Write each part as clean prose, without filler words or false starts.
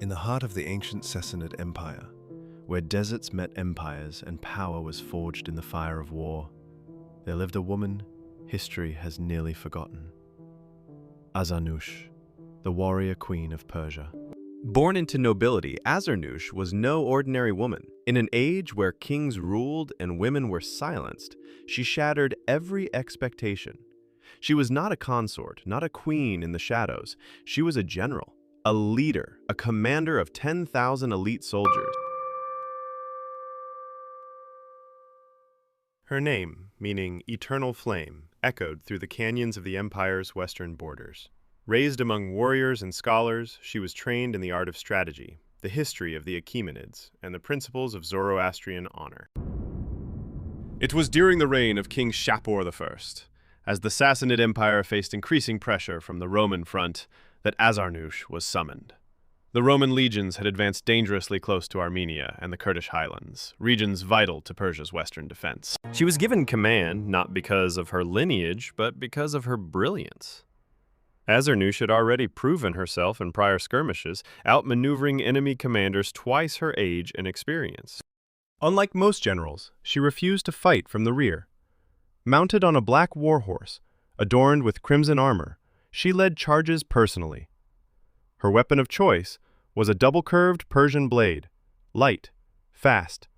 In the heart of the ancient Sassanid Empire, where deserts met empires and power was forged in the fire of war, there lived a woman history has nearly forgotten. Azarnoush, the warrior queen of Persia. Born into nobility, Azarnoush was no ordinary woman. In an age where kings ruled and women were silenced, she shattered every expectation. She was not a consort, not a queen in the shadows. She was a general, a leader, a commander of 10,000 elite soldiers. Her name, meaning eternal flame, echoed through the canyons of the empire's western borders. Raised among warriors and scholars, she was trained in the art of strategy, the history of the Achaemenids, and the principles of Zoroastrian honor. It was during the reign of King Shapur I, as the Sassanid Empire faced increasing pressure from the Roman front, that Azarnoush was summoned. The Roman legions had advanced dangerously close to Armenia and the Kurdish highlands, regions vital to Persia's western defense. She was given command not because of her lineage, but because of her brilliance. Azarnoush had already proven herself in prior skirmishes, outmaneuvering enemy commanders twice her age and experience. Unlike most generals, she refused to fight from the rear. Mounted on a black war horse, adorned with crimson armor, she led charges personally. Her weapon of choice was a double-curved Persian blade, light, fast,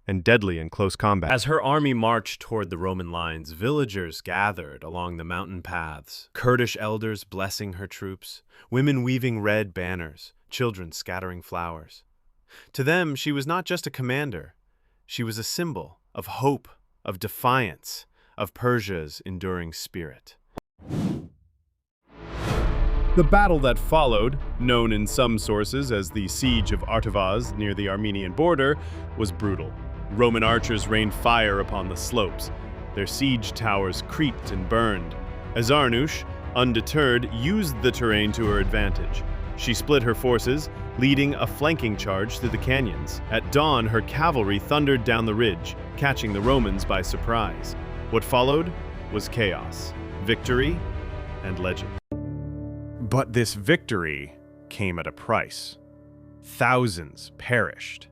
and deadly in close combat. As her army marched toward the Roman lines, villagers gathered along the mountain paths, Kurdish elders blessing her troops, women weaving red banners, children scattering flowers. To them, she was not just a commander. She was a symbol of hope, of defiance, of Persia's enduring spirit. The battle that followed, known in some sources as the Siege of Artavaz near the Armenian border, was brutal. Roman archers rained fire upon the slopes. Their siege towers creaked and burned. Azarnoush, undeterred, used the terrain to her advantage. She split her forces, leading a flanking charge through the canyons. At dawn, her cavalry thundered down the ridge, catching the Romans by surprise. What followed was chaos, victory, and legend. But this victory came at a price. Thousands perished.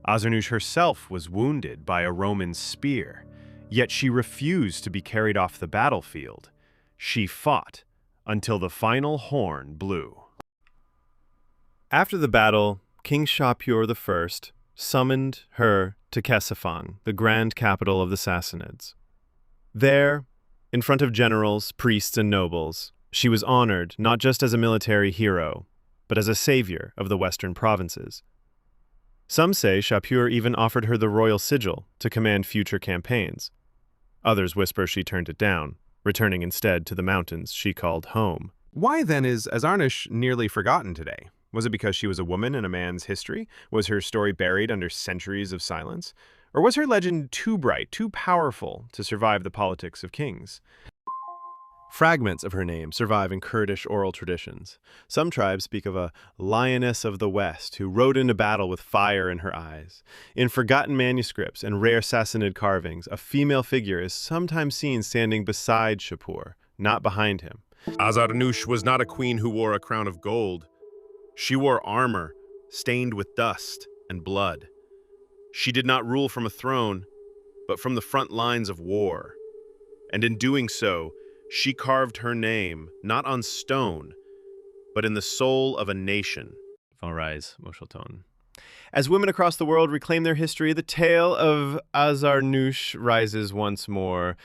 Azarnoush herself was wounded by a Roman spear, yet she refused to be carried off the battlefield. She fought until the final horn blew. After the battle, King Shapur I summoned her to Ctesiphon, the grand capital of the Sassanids. There, in front of generals, priests, and nobles, she was honored not just as a military hero, but as a savior of the western provinces. Some say Shapur even offered her the royal sigil to command future campaigns. Others whisper she turned it down, returning instead to the mountains she called home. Why then is Azarnoush nearly forgotten today? Was it because she was a woman in a man's history? Was her story buried under centuries of silence? Or was her legend too bright, too powerful to survive the politics of kings? Fragments of her name survive in Kurdish oral traditions. Some tribes speak of a lioness of the West who rode into battle with fire in her eyes. In forgotten manuscripts and rare Sassanid carvings, a female figure is sometimes seen standing beside Shapur, not behind him. Azarnoush was not a queen who wore a crown of gold. She wore armor, stained with dust and blood. She did not rule from a throne, but from the front lines of war. And in doing so, she carved her name, not on stone, but in the soul of a nation. As women across the world reclaim their history, the tale of Azarnoush rises once more.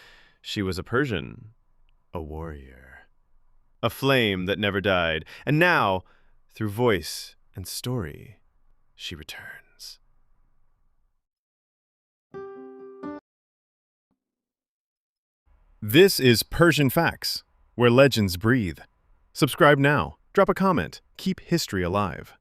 She was a Persian, a warrior, a flame that never died. And now, through voice and story, she returns. This is Persian Facts, where legends breathe. Subscribe now, drop a comment, keep history alive.